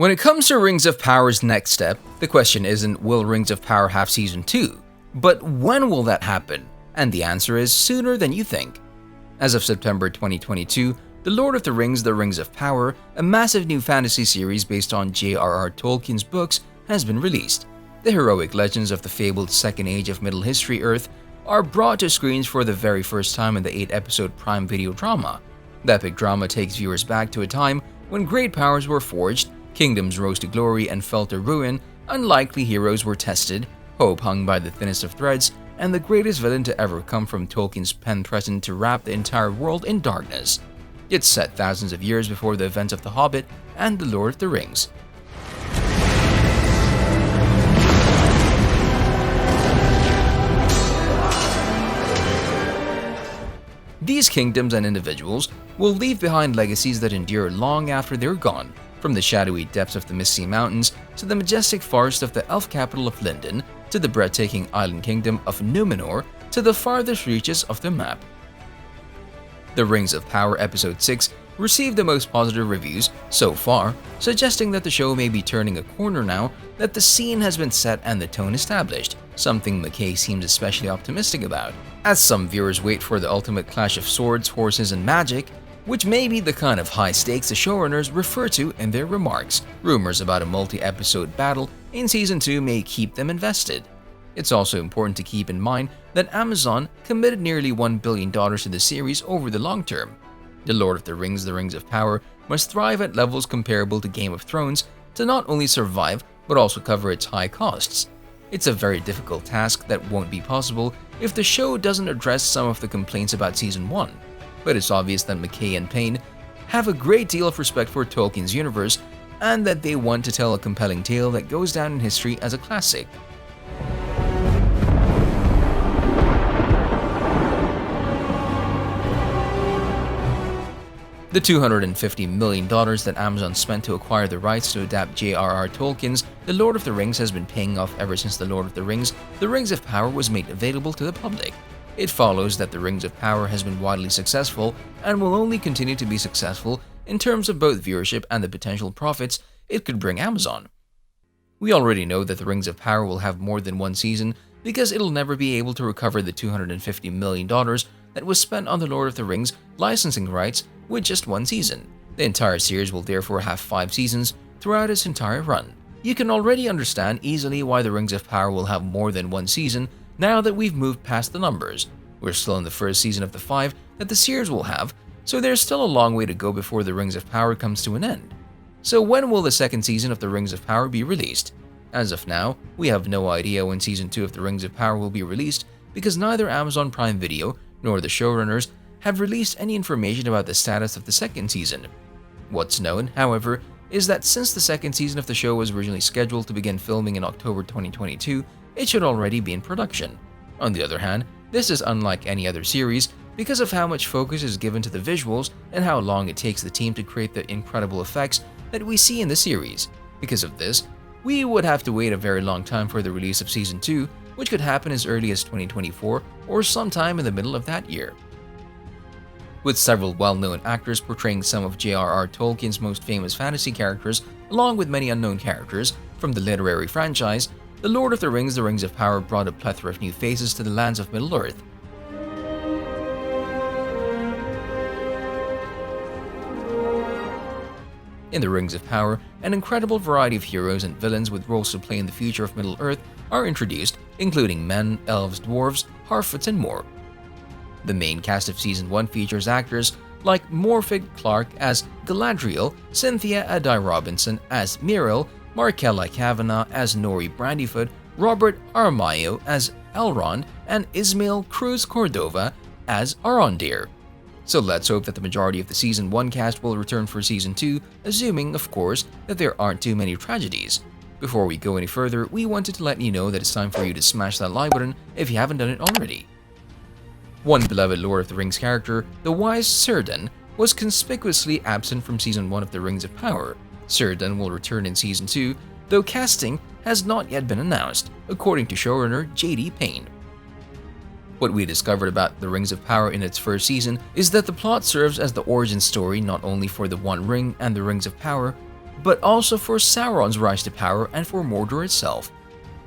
When it comes to Rings of Power's next step, the question isn't will Rings of Power have Season 2, but when will that happen? And the answer is sooner than you think. As of September 2022, The Lord of the Rings: The Rings of Power, a massive new fantasy series based on J.R.R. Tolkien's books, has been released. The heroic legends of the fabled Second Age of Middle History Earth are brought to screens for the very first time in the 8-episode Prime Video drama. The epic drama takes viewers back to a time when great powers were forged, kingdoms rose to glory and fell to ruin, unlikely heroes were tested, hope hung by the thinnest of threads, and the greatest villain to ever come from Tolkien's pen threatened to wrap the entire world in darkness. It's set thousands of years before the events of The Hobbit and The Lord of the Rings. These kingdoms and individuals will leave behind legacies that endure long after they're gone, from the shadowy depths of the Misty Mountains to the majestic forest of the elf capital of Lindon, to the breathtaking island kingdom of Numenor, to the farthest reaches of the map. The Rings of Power Episode 6 received the most positive reviews so far, suggesting that the show may be turning a corner now that the scene has been set and the tone established, something McKay seems especially optimistic about. As some viewers wait for the ultimate clash of swords, horses, and magic, which may be the kind of high stakes the showrunners refer to in their remarks, rumors about a multi-episode battle in Season 2 may keep them invested. It's also important to keep in mind that Amazon committed nearly $1 billion to the series over the long term. The Lord of the Rings: The Rings of Power must thrive at levels comparable to Game of Thrones to not only survive but also cover its high costs. It's a very difficult task that won't be possible if the show doesn't address some of the complaints about Season 1. But it's obvious that McKay and Payne have a great deal of respect for Tolkien's universe and that they want to tell a compelling tale that goes down in history as a classic. The $250 million that Amazon spent to acquire the rights to adapt J.R.R. Tolkien's The Lord of the Rings has been paying off ever since The Lord of the Rings: The Rings of Power was made available to the public. It follows that The Rings of Power has been widely successful and will only continue to be successful in terms of both viewership and the potential profits it could bring Amazon. We already know that The Rings of Power will have more than one season because it'll never be able to recover the $250 million that was spent on The Lord of the Rings licensing rights with just one season. The entire series will therefore have 5 seasons throughout its entire run. You can already understand easily why The Rings of Power will have more than one season now that we've moved past the numbers. We're still in the first season of the 5 that the series will have, so there's still a long way to go before The Rings of Power comes to an end. So when will the second season of The Rings of Power be released? As of now, we have no idea when Season 2 of The Rings of Power will be released because neither Amazon Prime Video nor the showrunners have released any information about the status of the second season. What's known, however, is that since the second season of the show was originally scheduled to begin filming in October 2022, it should already be in production. On the other hand, this is unlike any other series because of how much focus is given to the visuals and how long it takes the team to create the incredible effects that we see in the series. Because of this, we would have to wait a very long time for the release of Season 2, which could happen as early as 2024 or sometime in the middle of that year. With several well-known actors portraying some of J.R.R. Tolkien's most famous fantasy characters, along with many unknown characters from the literary franchise, The Lord of the Rings: The Rings of Power brought a plethora of new faces to the lands of Middle-earth. In The Rings of Power, an incredible variety of heroes and villains with roles to play in the future of Middle-earth are introduced, including men, elves, dwarves, Harfoots, and more. The main cast of Season 1 features actors like Morfydd Clark as Galadriel, Cynthia Addai Robinson as Muriel, Markella Kavanagh as Nori Brandyfoot, Robert Aramayo as Elrond, and Ismael Cruz Cordova as Arondir. So let's hope that the majority of the Season 1 cast will return for Season 2, assuming, of course, that there aren't too many tragedies. Before we go any further, we wanted to let you know that it's time for you to smash that like button if you haven't done it already. One beloved Lord of the Rings character, the wise Círdan, was conspicuously absent from Season 1 of The Rings of Power. Círdan will return in Season 2, though casting has not yet been announced, according to showrunner J.D. Payne. What we discovered about The Rings of Power in its first season is that the plot serves as the origin story not only for the One Ring and the Rings of Power, but also for Sauron's rise to power and for Mordor itself.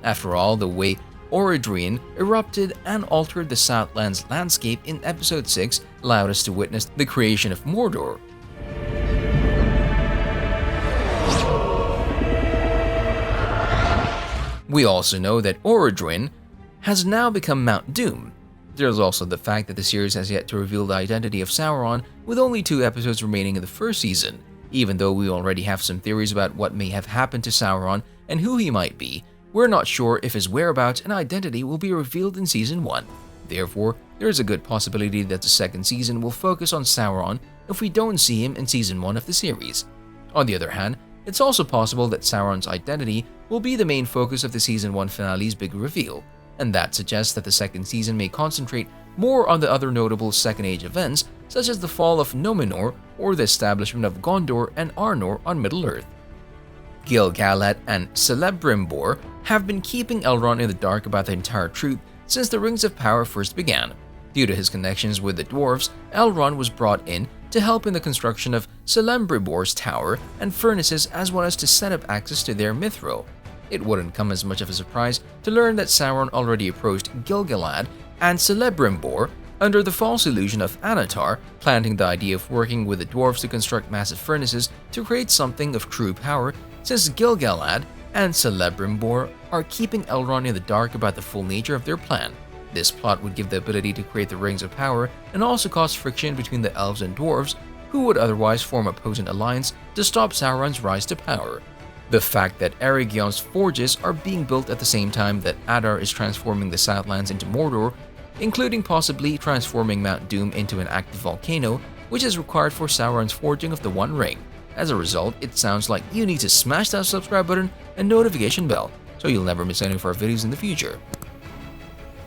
After all, the way Orodruin erupted and altered the Southland's landscape in Episode 6 allowed us to witness the creation of Mordor. We also know that Orodruin has now become Mount Doom. There's also the fact that the series has yet to reveal the identity of Sauron, with only 2 episodes remaining in the first season. Even though we already have some theories about what may have happened to Sauron and who he might be, we're not sure if his whereabouts and identity will be revealed in Season 1. Therefore, there is a good possibility that the second season will focus on Sauron if we don't see him in Season 1 of the series. On the other hand, it's also possible that Sauron's identity will be the main focus of the Season 1 finale's big reveal, and that suggests that the second season may concentrate more on the other notable Second Age events, such as the fall of Numenor or the establishment of Gondor and Arnor on Middle-earth. Gil-galad and Celebrimbor have been keeping Elrond in the dark about the entire truth since the Rings of Power first began. Due to his connections with the dwarves, Elrond was brought in to help in the construction of Celebrimbor's tower and furnaces, as well as to set up access to their mithril. It wouldn't come as much of a surprise to learn that Sauron already approached Gil-galad and Celebrimbor under the false illusion of Anatar, planting the idea of working with the dwarves to construct massive furnaces to create something of true power, since Gil-galad and Celebrimbor are keeping Elrond in the dark about the full nature of their plan. This plot would give the ability to create the Rings of Power and also cause friction between the elves and dwarves, who would otherwise form a potent alliance to stop Sauron's rise to power. The fact that Erigion's forges are being built at the same time that Adar is transforming the Southlands into Mordor, including possibly transforming Mount Doom into an active volcano, which is required for Sauron's forging of the One Ring. As a result, it sounds like you need to smash that subscribe button and notification bell so you'll never miss any of our videos in the future.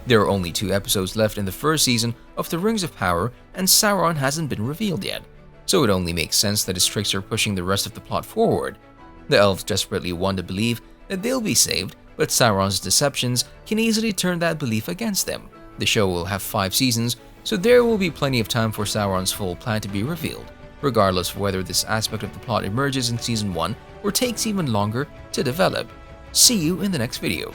There are only 2 episodes left in the first season of the Rings of Power, and Sauron hasn't been revealed yet, so it only makes sense that his tricks are pushing the rest of the plot forward. The elves desperately want to believe that they'll be saved, but Sauron's deceptions can easily turn that belief against them. The show will have 5 seasons, so there will be plenty of time for Sauron's full plan to be revealed, regardless of whether this aspect of the plot emerges in Season 1 or takes even longer to develop. See you in the next video.